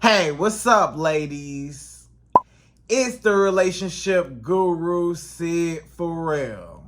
Hey, what's up, ladies? It's the relationship guru, Sydd Ferrell.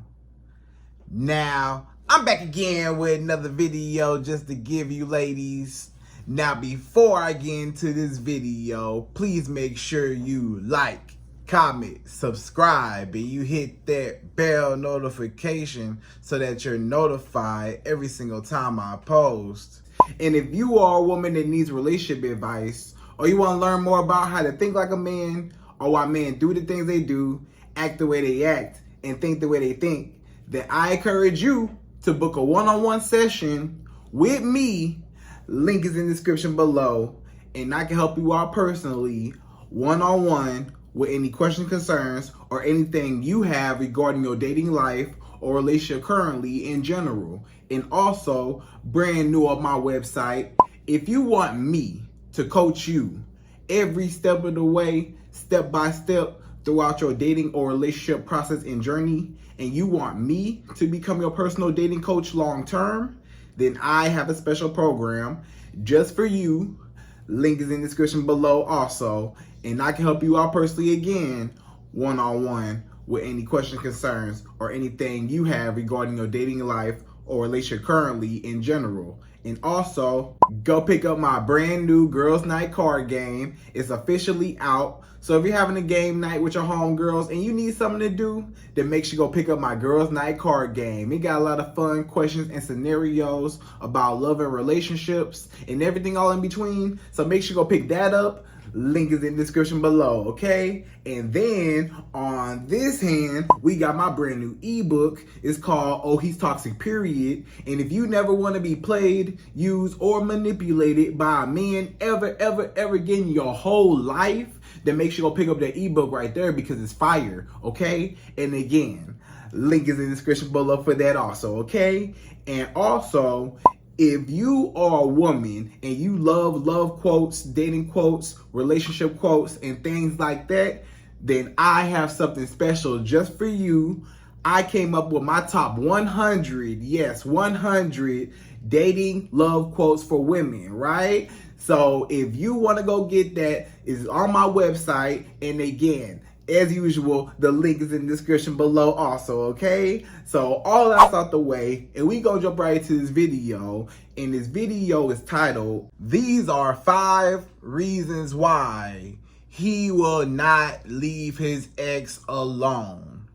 Now, I'm back again with another video just to give you ladies. Now, before I get into this video, please make sure you like, comment, subscribe, and you hit that bell notification so that you're notified every single time I post. And if you are a woman that needs relationship advice, or you want to learn more about how to think like a man, or why men do the things they do, act the way they act, and think the way they think, then I encourage you to book a one-on-one session with me. Link is in the description below, and I can help you out personally, one-on-one, with any questions, concerns, or anything you have regarding your dating life or relationship currently in general. And also, brand new on my website, if you want me to coach you every step of the way, step by step, throughout your dating or relationship process and journey, and you want me to become your personal dating coach long term, then I have a special program just for you. Link is in the description below also, and I can help you out personally again, one-on-one, with any questions, concerns, or anything you have regarding your dating life or relationship currently in general. And also, go pick up my brand new Girls Night card game. It's officially out. So if you're having a game night with your homegirls and you need something to do, then make sure you go pick up my Girls Night card game. It got a lot of fun questions and scenarios about love and relationships and everything all in between. So make sure you go pick that up. Link is in the description below, okay? And then on this hand, we got my brand new ebook. It's called Oh, He's Toxic, Period. And if you never want to be played, used, or manipulated by a man ever again in your whole life, then make sure you go pick up that ebook right there because it's fire, okay? And again, link is in the description below for that also, okay? And also, if you are a woman and you love quotes, dating quotes, relationship quotes, and things like that, then I have something special just for you. I came up with my top 100, yes, 100 dating love quotes for women, right? So if you want to go get that, it's on my website. And again, as usual, the link is in the description below also, okay? So all that's out the way, and we gonna jump right into this video. And this video is titled, These Are 5 Reasons Why He Will Not Leave His Ex Alone.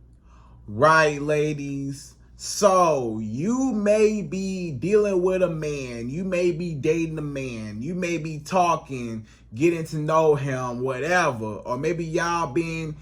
Right, ladies? So you may be dealing with a man, you may be dating a man, you may be talking, getting to know him, whatever, or maybe y'all been,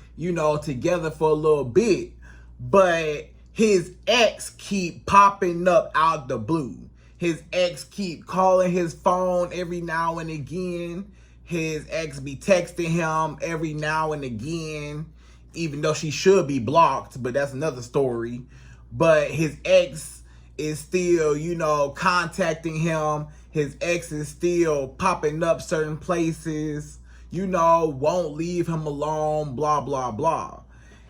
together for a little bit, but his ex keep popping up out the blue. His ex keep calling his phone every now and again. His ex be texting him every now and again, even though she should be blocked, but that's another story. But his ex is still, contacting him. His ex is still popping up certain places, won't leave him alone, blah, blah, blah.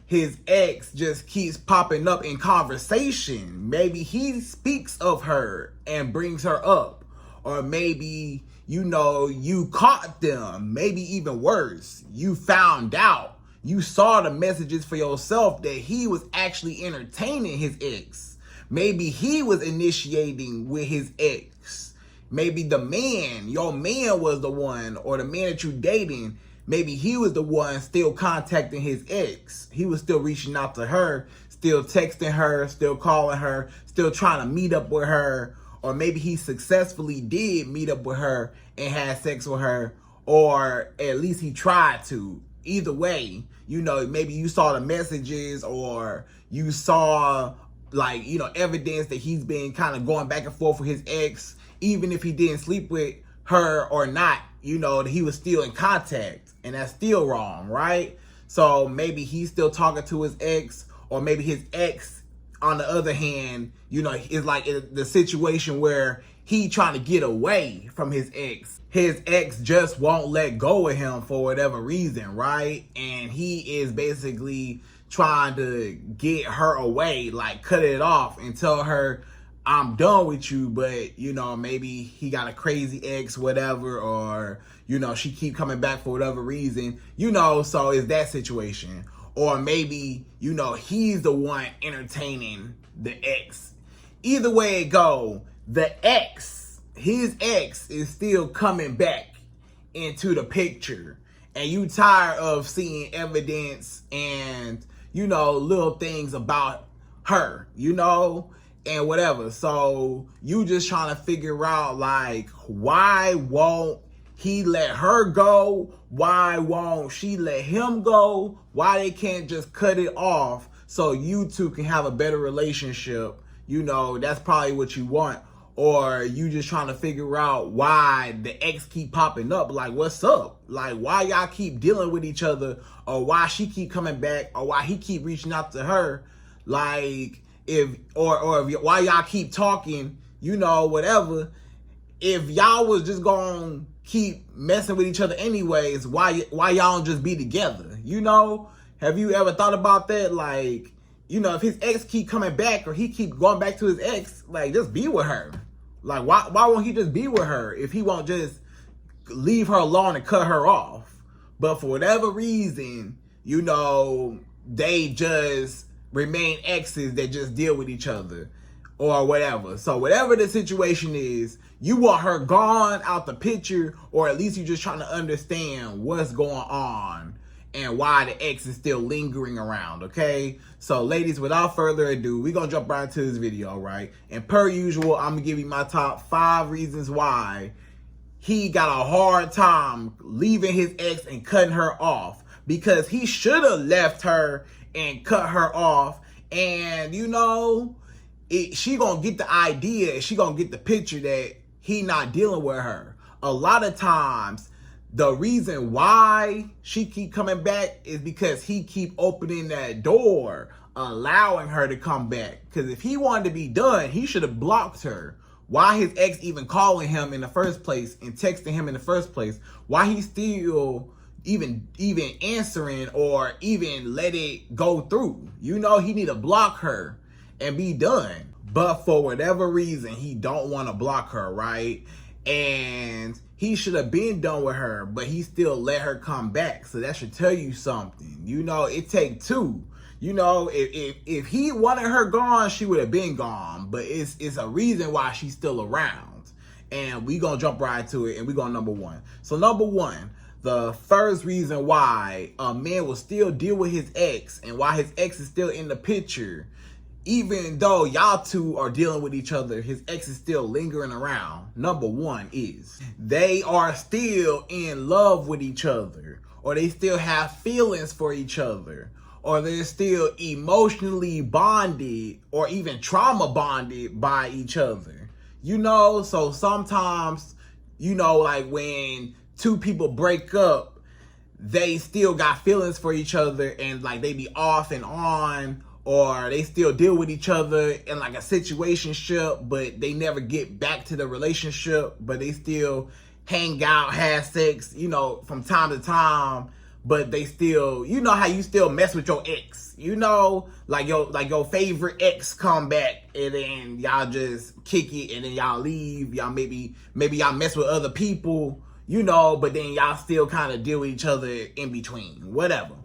His ex just keeps popping up in conversation. Maybe he speaks of her and brings her up. Or maybe, you caught them. Maybe even worse, you found out. You saw the messages for yourself that he was actually entertaining his ex. Maybe he was initiating with his ex. Maybe the man, your man was the one, or the man that you dating, maybe he was the one still contacting his ex. He was still reaching out to her, still texting her, still calling her, still trying to meet up with her. Or maybe he successfully did meet up with her and had sex with her, or at least he tried to. Either way, maybe you saw the messages, or you saw evidence that he's been kind of going back and forth with his ex, even if he didn't sleep with her or not, that he was still in contact, and that's still wrong, right? So maybe he's still talking to his ex, or maybe his ex, on the other hand, is like the situation where he trying to get away from his ex. His ex just won't let go of him for whatever reason, right? And he is basically trying to get her away, like cut it off and tell her, I'm done with you, but, you know, maybe he got a crazy ex, whatever, or, you know, she keep coming back for whatever reason, you know, so it's that situation. Or maybe, you know, he's the one entertaining the ex. Either way it go, his ex is still coming back into the picture, and you tired of seeing evidence and, you know, little things about her, you know, and whatever. So you just trying to figure out, like, why won't he let her go? Why won't she let him go? Why they can't just cut it off so you two can have a better relationship? You know, that's probably what you want. Or you just trying to figure out why the ex keep popping up. Like, what's up? Like, why y'all keep dealing with each other? Or why she keep coming back? Or why he keep reaching out to her? Like, why y'all keep talking, you know, whatever. If y'all was just gonna keep messing with each other anyways, why y'all don't just be together? You know? Have you ever thought about that? Like, you know, if his ex keep coming back, or he keep going back to his ex, like, just be with her. Like, why won't he just be with her if he won't just leave her alone and cut her off? But for whatever reason, you know, they just remain exes that just deal with each other or whatever. So whatever the situation is, you want her gone out the picture, or at least you're just trying to understand what's going on and why the ex is still lingering around, okay? So, ladies, without further ado, we're going to jump right into this video, right? And per usual, I'm going to give you my top 5 reasons why he got a hard time leaving his ex and cutting her off. Because he should have left her and cut her off. And, you know, she going to get the idea, she going to get the picture that he not dealing with her. A lot of times, the reason why she keep coming back is because he keep opening that door, allowing her to come back. Because if he wanted to be done, he should have blocked her. Why his ex even calling him in the first place and texting him in the first place? Why he still even answering or even let it go through? You know, he need to block her and be done. But for whatever reason, he don't want to block her, right? And he should have been done with her, but he still let her come back. So that should tell you something. You know, it take two. You know, if he wanted her gone, she would have been gone. But it's a reason why she's still around. And we gonna jump right to it, and we going number 1. So number 1, the first reason why a man will still deal with his ex and why his ex is still in the picture, even though y'all two are dealing with each other, his ex is still lingering around. Number 1 is they are still in love with each other, or they still have feelings for each other, or they're still emotionally bonded or even trauma bonded by each other. You know, so sometimes, you know, like when two people break up, they still got feelings for each other, and like they be off and on, or they still deal with each other in like a situationship, but they never get back to the relationship, but they still hang out, have sex, you know, from time to time, but they still, you know how you still mess with your ex, you know, like your favorite ex come back, and then y'all just kick it, and then y'all leave, y'all maybe y'all mess with other people, you know, but then y'all still kind of deal with each other in between, whatever.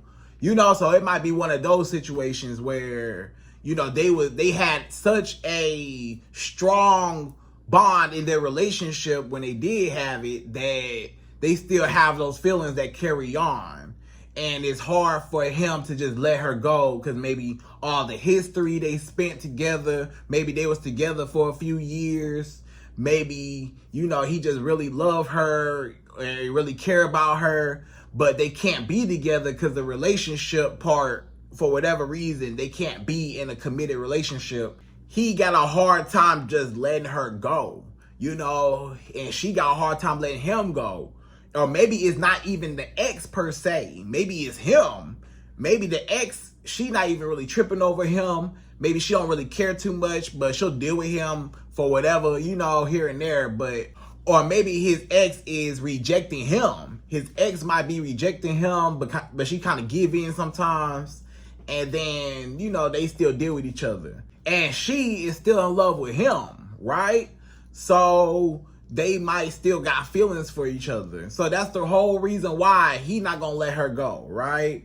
You know, so it might be one of those situations where, you know, they had such a strong bond in their relationship when they did have it that they still have those feelings that carry on. And it's hard for him to just let her go because maybe all the history they spent together, maybe they was together for a few years, maybe, you know, he just really loved her and really care about her, but they can't be together because the relationship part, for whatever reason, they can't be in a committed relationship. He got a hard time just letting her go, you know, and she got a hard time letting him go. Or maybe it's not even the ex per se. Maybe it's him. Maybe the ex, she not even really tripping over him. Maybe she don't really care too much, but she'll deal with him for whatever, you know, here and there. But, or maybe his ex is rejecting him. His ex might be rejecting him, but she kind of give in sometimes. And then, you know, they still deal with each other. and she is still in love with him, right? So they might still got feelings for each other. So that's the whole reason why he not gonna let her go, right?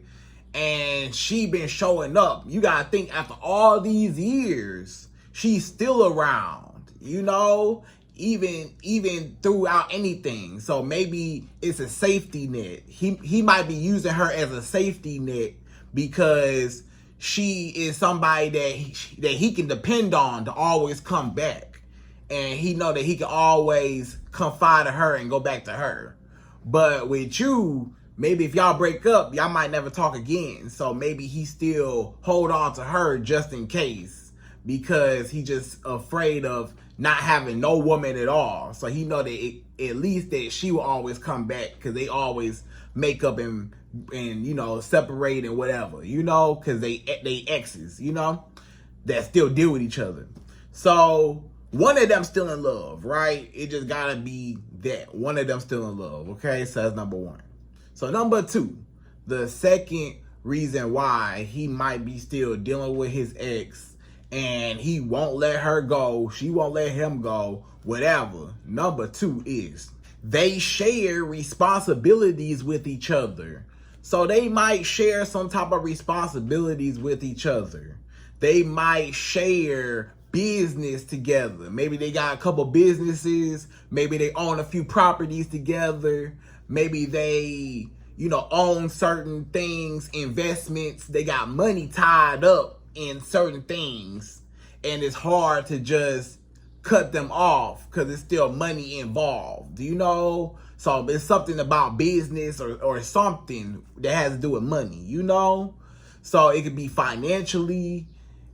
And she been showing up. You gotta think, after all these years, she's still around, you know, even throughout anything. So maybe it's a safety net. He might be using her as a safety net because she is somebody that he can depend on to always come back. And he know that he can always confide in her and go back to her. But with you, maybe if y'all break up, y'all might never talk again. So maybe he still hold on to her just in case, because he just afraid of not having no woman at all. So he know that at least that she will always come back, because they always make up and you know, separate and whatever, you know, because they exes, you know, that still deal with each other. So one of them still in love, right? It just gotta be that one of them still in love. Okay, so that's number one. So number two, the second reason why he might be still dealing with his ex and he won't let her go, she won't let him go, whatever. Number two is they share responsibilities with each other. So they might share some type of responsibilities with each other. They might share business together. Maybe they got a couple businesses. Maybe they own a few properties together. Maybe they, you know, own certain things, investments. They got money tied up in certain things. And it's hard to just cut them off because it's still money involved, you know? So it's something about business or something that has to do with money, you know? So it could be financially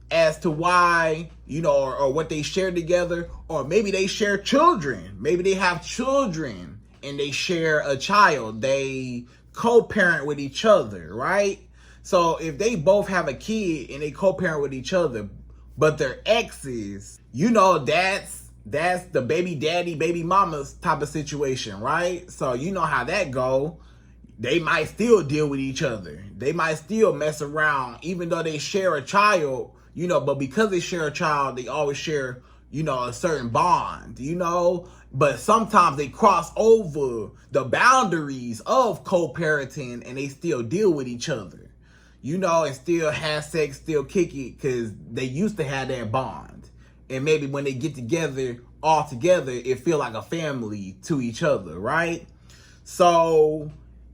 as to why, you know, or what they share together, or maybe they share children. Maybe they have children and they share a child. They co-parent with each other, right? So if they both have a kid and they co-parent with each other, but they're exes, you know, that's the baby daddy, baby mama's type of situation, right? So you know how that go. They might still deal with each other. They might still mess around, even though they share a child, you know, but because they share a child, they always share, you know, a certain bond, you know? But sometimes they cross over the boundaries of co-parenting and they still deal with each other, you know, and still have sex, still kick it, because they used to have that bond. And maybe when they get together, all together, it feel like a family to each other, right? So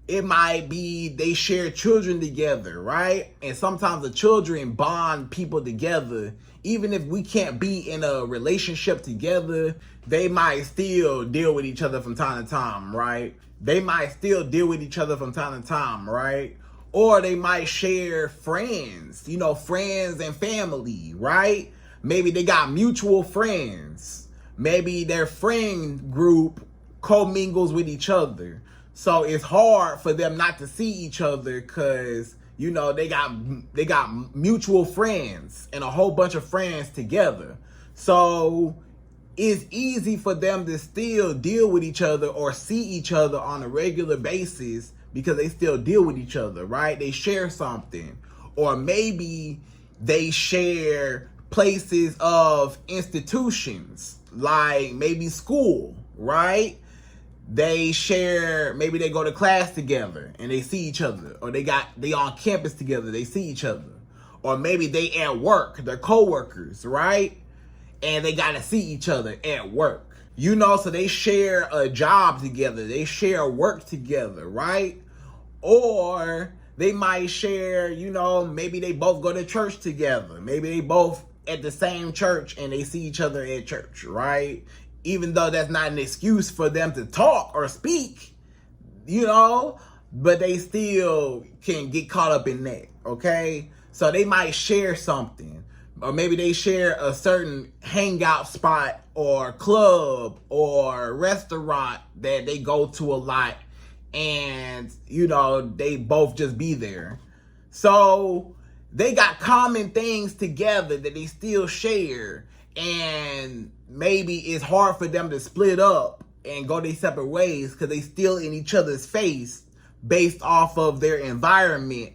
it might be they share children together, right? And sometimes the children bond people together. Even if we can't be in a relationship together, they might still deal with each other from time to time, right? They might still deal with each other from time to time, right? Or they might share friends, you know, friends and family, right? Maybe they got mutual friends. Maybe their friend group commingles with each other. So it's hard for them not to see each other because, you know, they got mutual friends and a whole bunch of friends together. So it's easy for them to still deal with each other or see each other on a regular basis because they still deal with each other, right? They share something. Or maybe they share places of institutions, like maybe school, right? They share, maybe they go to class together and they see each other, or they on campus together, they see each other. Or maybe they at work, they're co-workers, right? And they gotta see each other at work. You know, so they share a job together, they share work together, right? Or they might share, you know, maybe they both go to church together. Maybe they both at the same church and they see each other at church, right? Even though that's not an excuse for them to talk or speak, you know, but they still can get caught up in that, okay? So they might share something, or maybe they share a certain hangout spot or club or restaurant that they go to a lot, and, you know, they both just be there. So they got common things together that they still share, and maybe it's hard for them to split up and go their separate ways because they still in each other's face based off of their environment.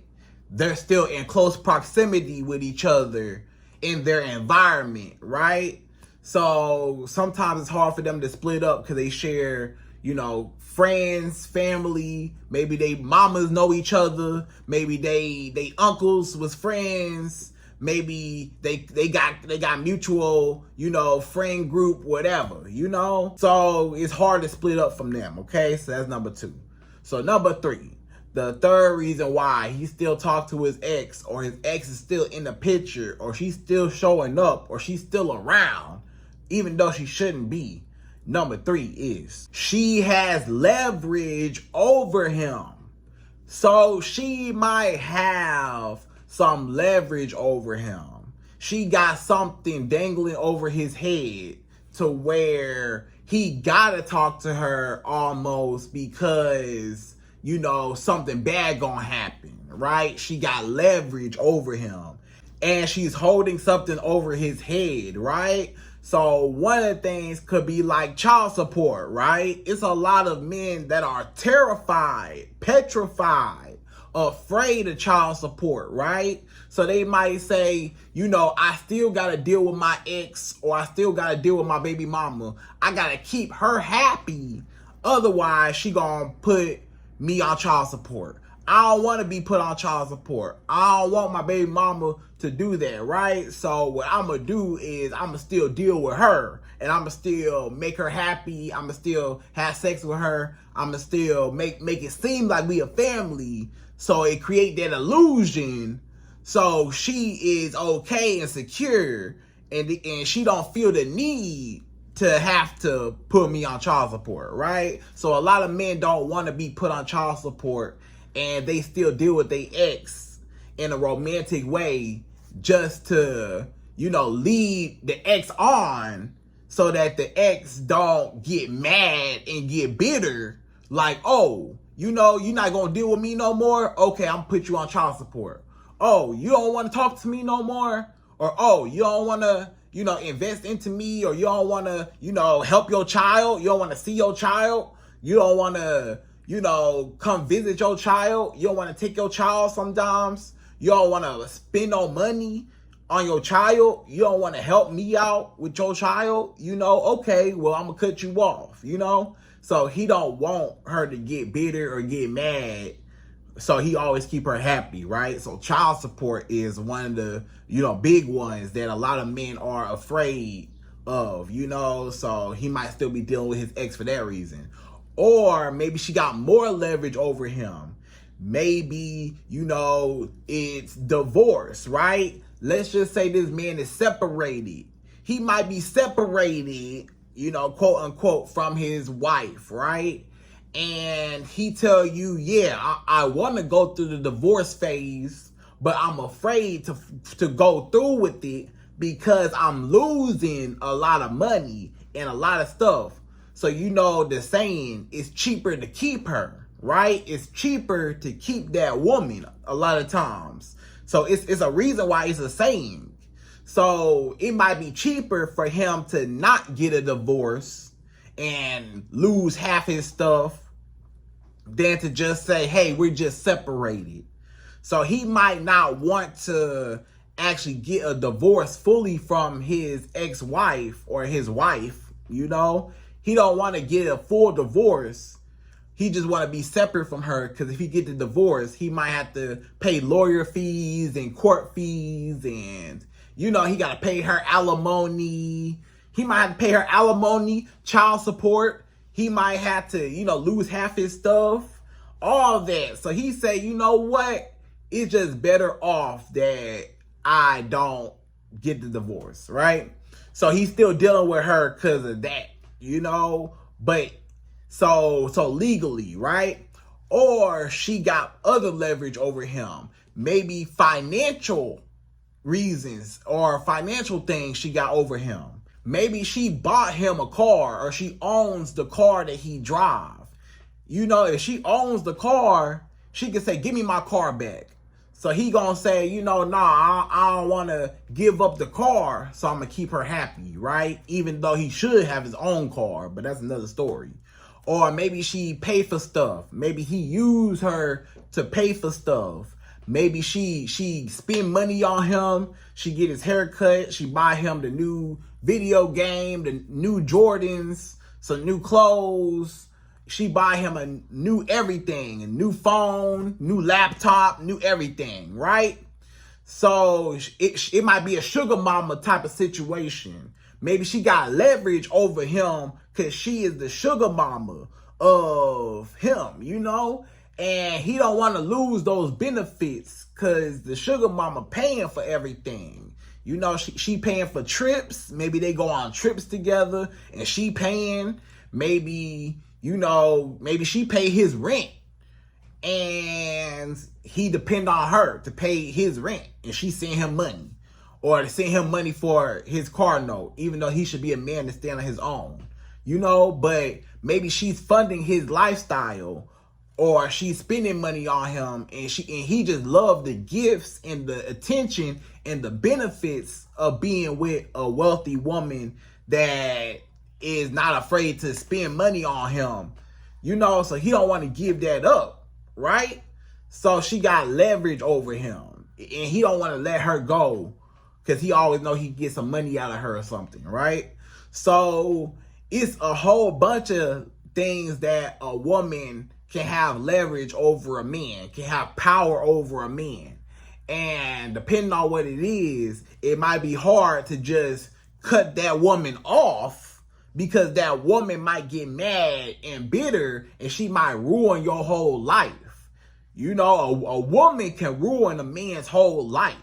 They're still in close proximity with each other, in their environment, right? So sometimes it's hard for them to split up because they share, you know, friends, family, maybe they mamas know each other, maybe they uncles was friends, maybe they got mutual, you know, friend group, whatever, you know? So it's hard to split up from them, okay? So that's number 2. So number 3. The third reason why he still talks to his ex, or his ex is still in the picture, or she's still showing up, or she's still around, even though she shouldn't be. Number 3 is she has leverage over him. So she might have some leverage over him. She got something dangling over his head to where he gotta talk to her almost because, you know, something bad gonna happen, right? She got leverage over him and she's holding something over his head, right? So one of the things could be like child support, right? It's a lot of men that are terrified, petrified, afraid of child support, right? So they might say, you know, I still got to deal with my ex, or I still got to deal with my baby mama. I got to keep her happy. Otherwise, she gonna put me on child support. I don't want to be put on child support. I don't want my baby mama to do that, right? So what I'm going to do is I'm going to still deal with her, and I'm going to still make her happy. I'm going to still have sex with her. I'm going to still make it seem like we a family, so it create that illusion so she is okay and secure, and she don't feel the need to have to put me on child support, right? So a lot of men don't want to be put on child support, and they still deal with their ex in a romantic way just to, you know, lead the ex on so that the ex don't get mad and get bitter. Like, oh, you know, you're not going to deal with me no more? Okay, I'm going to put you on child support. Oh, you don't want to talk to me no more? Or, oh, you don't want to, you know, invest into me, or you don't want to, you know, help your child. You don't want to see your child. You don't want to, you know, come visit your child. You don't want to take your child sometimes. You don't want to spend no money on your child. You don't want to help me out with your child. You know, okay, well, I'm going to cut you off, you know. So he don't want her to get bitter or get mad. So he always keep her happy, right? So child support is one of the, you know, big ones that a lot of men are afraid of, you know. So he might still be dealing with his ex for that reason. Or maybe she got more leverage over him. Maybe, you know, it's divorce, right? Let's just say this man is separated. He might be separated, you know, quote unquote, from his wife, right? And he tell you, yeah, I want to go through the divorce phase, but I'm afraid to go through with it because I'm losing a lot of money and a lot of stuff. So, you know, the saying, it's cheaper to keep her, right? It's cheaper to keep that woman a lot of times. So it's a reason why it's a saying. So it might be cheaper for him to not get a divorce and lose half his stuff than to just say, hey, we're just separated. So he might not want to actually get a divorce fully from his ex-wife or his wife, you know. He don't want to get a full divorce. He just want to be separate from her, because if he get the divorce, he might have to pay lawyer fees and court fees, and, you know, he got to pay her alimony. He might have to pay her alimony, child support. He might have to, you know, lose half his stuff, all of that. So he said, you know what? It's just better off that I don't get the divorce, right? So he's still dealing with her because of that, you know? But so legally, right? Or she got other leverage over him. Maybe financial reasons or financial things she got over him. Maybe she bought him a car, or she owns the car that he drives. You know, if she owns the car, she can say, give me my car back. So he gonna say, you know, nah, I don't want to give up the car, so I'm going to keep her happy, right? Even though he should have his own car, but that's another story. Or maybe she paid for stuff. Maybe he used her to pay for stuff. Maybe she spend money on him. She get his haircut. She buy him the new video game, the new Jordans, some new clothes. She buy him a new everything, a new phone, new laptop, new everything, right? So it might be a sugar mama type of situation. Maybe she got leverage over him because she is the sugar mama of him, you know? And he don't want to lose those benefits because the sugar mama paying for everything. You know, she paying for trips. Maybe they go on trips together and she paying. Maybe, you know, maybe she pay his rent and he depend on her to pay his rent and she send him money. Or to send him money for his car note, even though he should be a man to stand on his own. You know, but maybe she's funding his lifestyle, or she's spending money on him, and he just loved the gifts and the attention and the benefits of being with a wealthy woman that is not afraid to spend money on him. You know, so he don't want to give that up, right? So she got leverage over him, and he don't want to let her go because he always know he get some money out of her or something, right? So it's a whole bunch of things that a woman can have leverage over a man, can have power over a man. And depending on what it is, it might be hard to just cut that woman off because that woman might get mad and bitter and she might ruin your whole life. You know, a woman can ruin a man's whole life.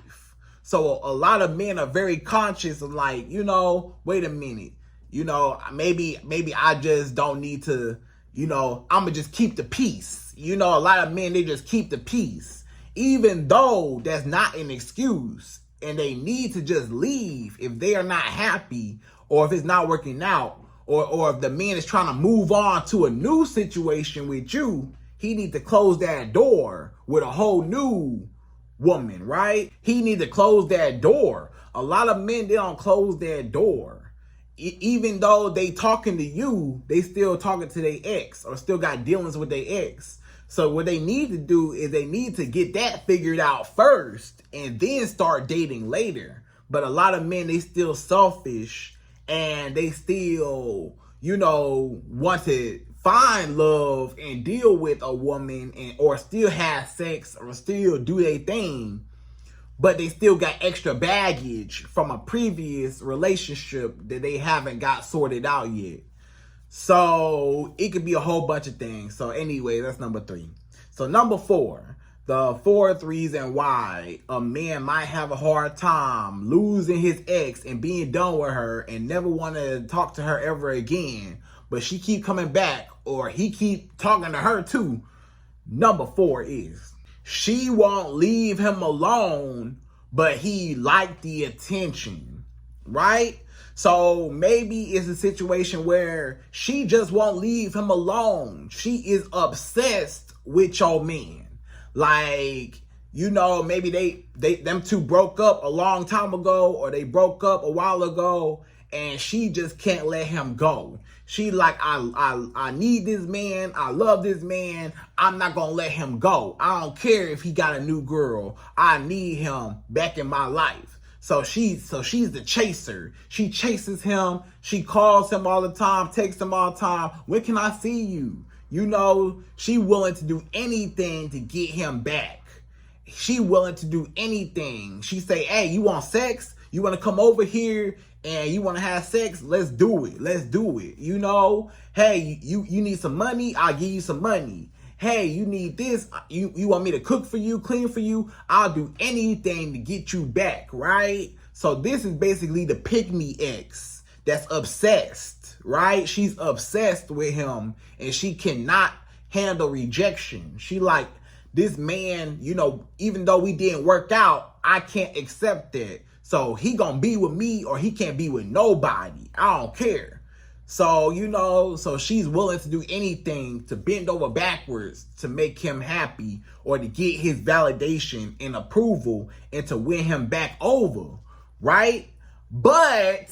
So a lot of men are very conscious of like, you know, wait a minute, you know, maybe I just don't need to, you know, I'm going to just keep the peace. You know, a lot of men, they just keep the peace, even though that's not an excuse and they need to just leave if they are not happy or if it's not working out or if the man is trying to move on to a new situation with you, he need to close that door with a whole new woman, right? He need to close that door. A lot of men, they don't close that door. Even though they talking to you, they still talking to their ex or still got dealings with their ex. So what they need to do is they need to get that figured out first and then start dating later. But a lot of men, they still selfish and they still, you know, want to find love and deal with a woman and or still have sex or still do their thing, but they still got extra baggage from a previous relationship that they haven't got sorted out yet. So it could be a whole bunch of things. So anyway, that's number 3. So number 4, the 4th reason why a man might have a hard time losing his ex and being done with her and never want to talk to her ever again, but she keep coming back or he keep talking to her too. Number 4 is she won't leave him alone, but he liked the attention, right? So maybe it's a situation where she just won't leave him alone. She is obsessed with your man. Like, you know, maybe them two broke up a long time ago or they broke up a while ago and she just can't let him go. She like, I need this man. I love this man. I'm not going to let him go. I don't care if he got a new girl. I need him back in my life. So she's the chaser. She chases him. She calls him all the time, texts him all the time. When can I see you? You know, she willing to do anything to get him back. She willing to do anything. She say, hey, you want sex? You want to come over here and you want to have sex? Let's do it. Let's do it. You know, hey, you need some money? I'll give you some money. Hey, you need this? You want me to cook for you, clean for you? I'll do anything to get you back, right? So this is basically the pick-me ex that's obsessed, right? She's obsessed with him and she cannot handle rejection. She like, this man, you know, even though we didn't work out, I can't accept that. So he gonna be with me or he can't be with nobody. I don't care. So, you know, so she's willing to do anything to bend over backwards to make him happy or to get his validation and approval and to win him back over, right? But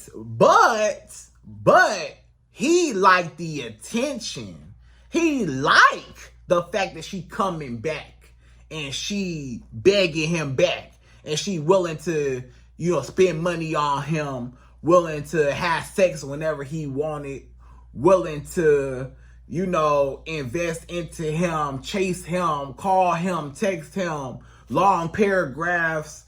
he liked the attention. He liked the fact that she coming back and she begging him back, and she willing to, spend money on him, willing to have sex whenever he wanted, willing to, invest into him, chase him, call him, text him, long paragraphs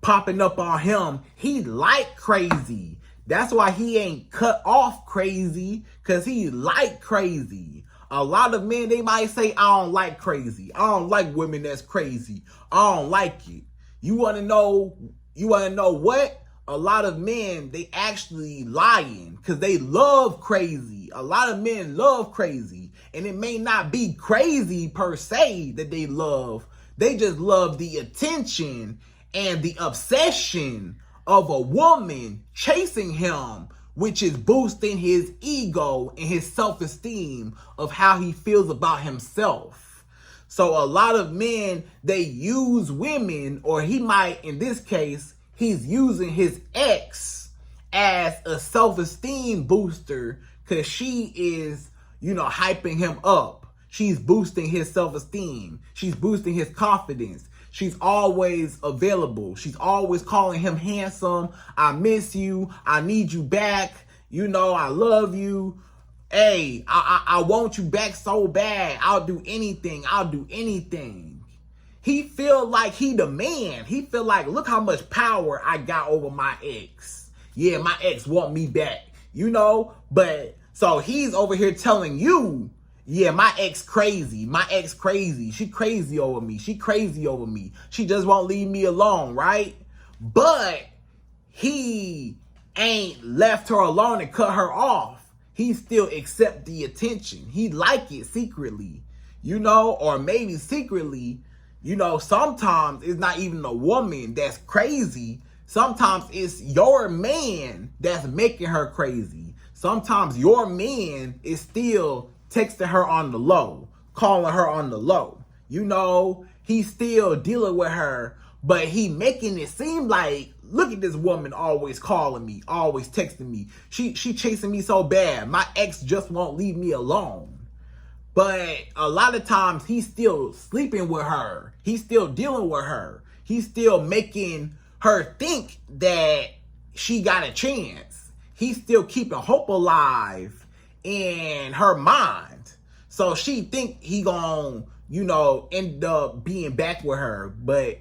popping up on him. He like crazy. That's why he ain't cut off crazy, because he like crazy. A lot of men, they might say, I don't like crazy. I don't like women that's crazy. I don't like it. You want to know what? A lot of men, they actually lying because they love crazy. A lot of men love crazy. And it may not be crazy per se that they love. They just love the attention and the obsession of a woman chasing him, which is boosting his ego and his self-esteem of how he feels about himself. So a lot of men, they use women, or he might, in this case, he's using his ex as a self-esteem booster because she is, hyping him up. She's boosting his self-esteem. She's boosting his confidence. She's always available. She's always calling him handsome. I miss you. I need you back. I love you. Hey, I want you back so bad. I'll do anything. I'll do anything. He feel like he the man. He feel like, look how much power I got over my ex. Yeah, my ex want me back, But so he's over here telling you, yeah, my ex crazy. My ex crazy. She crazy over me. She crazy over me. She just won't leave me alone, right? But he ain't left her alone and cut her off. He still accept the attention. He like it secretly, or maybe secretly, sometimes it's not even a woman that's crazy. Sometimes it's your man that's making her crazy. Sometimes your man is still texting her on the low, calling her on the low. He's still dealing with her, but he making it seem like, look at this woman always calling me, always texting me. She chasing me so bad. My ex just won't leave me alone. But a lot of times he's still sleeping with her. He's still dealing with her. He's still making her think that she got a chance. He's still keeping hope alive in her mind. So she think he gonna, end up being back with her. But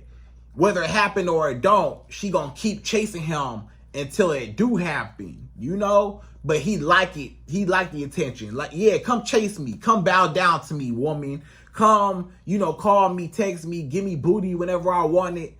whether it happen or it don't, she gonna keep chasing him until it do happen, But he like it. He like the attention. Like, yeah, come chase me. Come bow down to me, woman. Come, call me, text me, give me booty whenever I want it.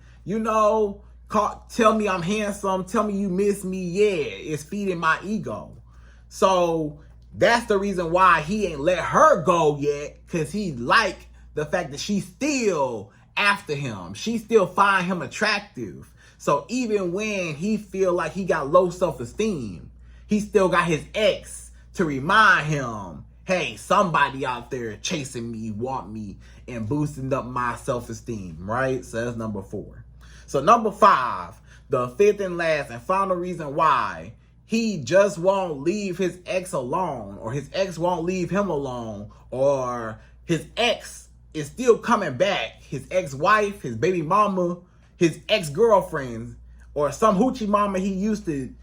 Tell me I'm handsome. Tell me you miss me. Yeah, it's feeding my ego. So that's the reason why he ain't let her go yet, because he like the fact that she's still after him. She still find him attractive. So even when he feel like he got low self-esteem, he still got his ex to remind him, hey, somebody out there chasing me, want me, and boosting up my self-esteem, right? So that's number 4. So number 5, the fifth and last and final reason why he just won't leave his ex alone, or his ex won't leave him alone, or his ex is still coming back. His ex-wife, his baby mama, his ex-girlfriend, or some hoochie mama he used to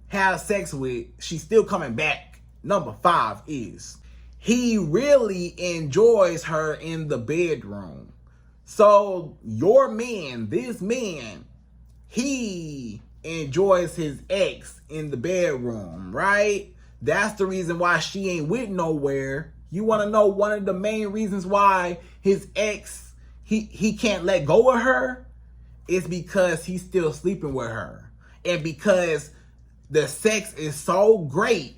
have sex with, she's still coming back. Number 5 is he really enjoys her in the bedroom. So your man, this man, he enjoys his ex in the bedroom, right? That's the reason why she ain't with nowhere. You want to know one of the main reasons why his ex, he can't let go of her? It's because he's still sleeping with her. And because the sex is so great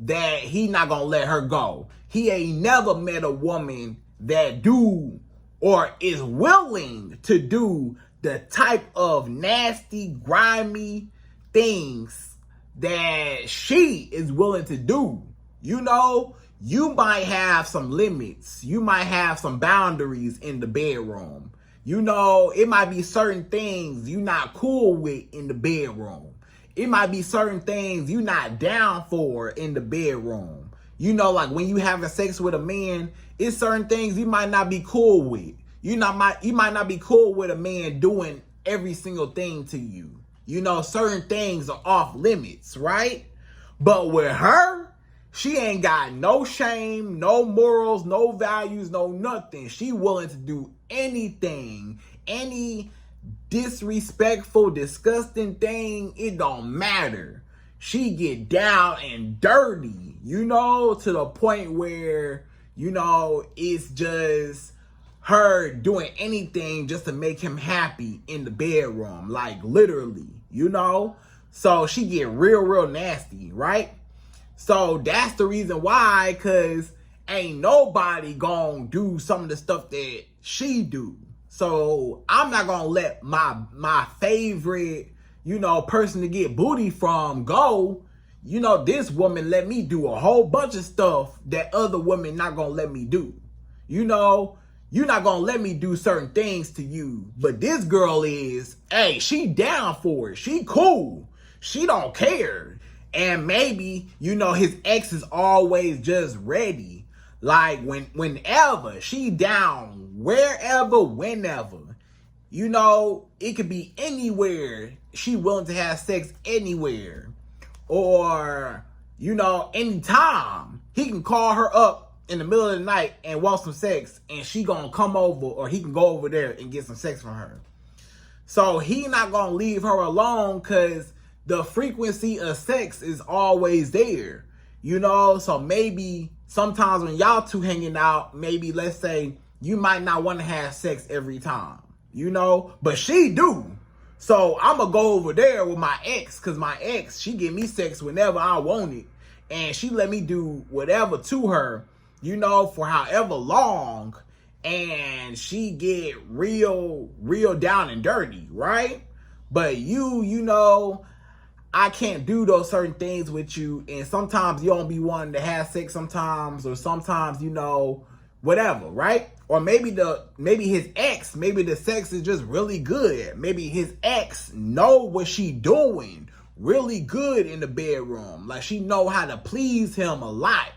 that he not gonna let her go. He ain't never met a woman that do or is willing to do the type of nasty, grimy things that she is willing to do. You might have some limits. You might have some boundaries in the bedroom. It might be certain things you're not cool with in the bedroom. It might be certain things you're not down for in the bedroom. Like when you having sex with a man, it's certain things you might not be cool with. you might not be cool with a man doing every single thing to you. You know, certain things are off limits, right? But with her, she ain't got no shame, no morals, no values, no nothing. She willing to do anything, any disrespectful, disgusting thing, it don't matter. She get down and dirty, you know, to the point where, you know, it's just her doing anything just to make him happy in the bedroom, like literally, you know? So she get real nasty, right? So that's the reason why, cause ain't nobody gonna do some of the stuff that she do. So I'm not gonna let my favorite, you know, person to get booty from go. You know, this woman let me do a whole bunch of stuff that other women not gonna let me do. You know, you're not gonna let me do certain things to you. But this girl is, hey, she down for it. She cool. She don't care. And maybe, you know, his ex is always just ready. Like whenever she down, wherever, whenever. You know, it could be anywhere. She willing to have sex anywhere. Or, you know, anytime. He can call her up in the middle of the night and want some sex, and she gonna come over, or he can go over there and get some sex from her. So he not gonna leave her alone, because the frequency of sex is always there, you know? So maybe sometimes when y'all two hanging out, maybe let's say you might not want to have sex every time, you know? But she do. So I'm gonna go over there with my ex, because my ex, she give me sex whenever I want it, and she let me do whatever to her, you know, for however long, and she get real down and dirty, right? But you know, I can't do those certain things with you, and sometimes you don't be wanting to have sex sometimes, or sometimes, you know, whatever, right? Or maybe his ex, maybe the sex is just really good. Maybe his ex know what she doing really good in the bedroom. Like, she know how to please him a lot.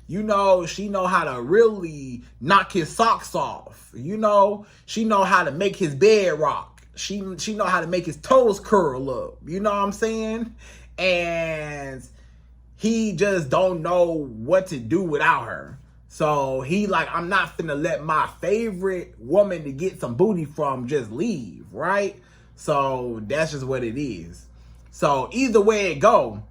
You know, she know how to really knock his socks off. You know, she know how to make his bed rock. She know how to make his toes curl up. You know what I'm saying? And he just don't know what to do without her. So he like, I'm not finna let my favorite woman to get some booty from just leave, right? So that's just what it is. So either way it go,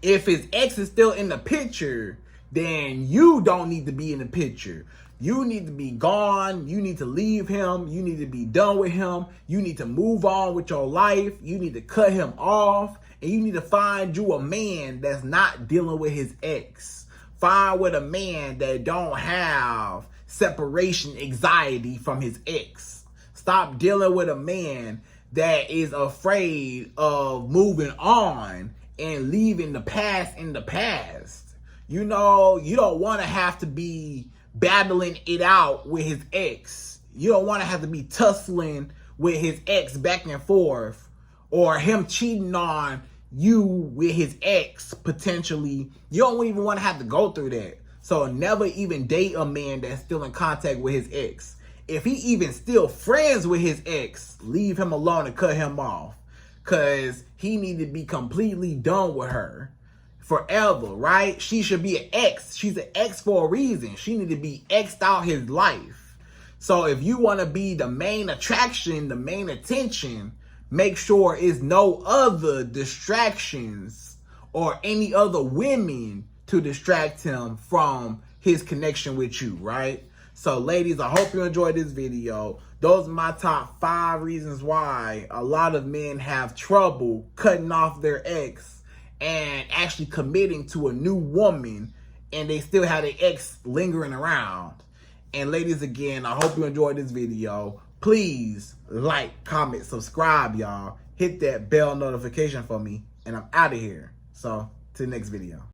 if his ex is still in the picture, then you don't need to be in the picture. You need to be gone. You need to leave him. You need to be done with him. You need to move on with your life. You need to cut him off. And you need to find you a man that's not dealing with his ex. Find with a man that don't have separation anxiety from his ex. Stop dealing with a man that is afraid of moving on and leaving the past in the past. You know, you don't want to have to be battling it out with his ex. You don't want to have to be tussling with his ex back and forth, or him cheating on you with his ex potentially. You don't even want to have to go through that. So never even date a man that's still in contact with his ex. If he even still friends with his ex, leave him alone and cut him off, because he need to be completely done with her forever, right? She should be an ex. She's an ex for a reason. She need to be X'd out his life. So if you want to be the main attraction, the main attention, make sure it's no other distractions or any other women to distract him from his connection with you, right? So ladies, I hope you enjoyed this video. Those are my top 5 reasons why a lot of men have trouble cutting off their ex and actually committing to a new woman, and they still have their ex lingering around. And ladies, again, I hope you enjoyed this video. Please like, comment, subscribe, y'all. Hit that bell notification for me, and I'm out of here. So, to the next video.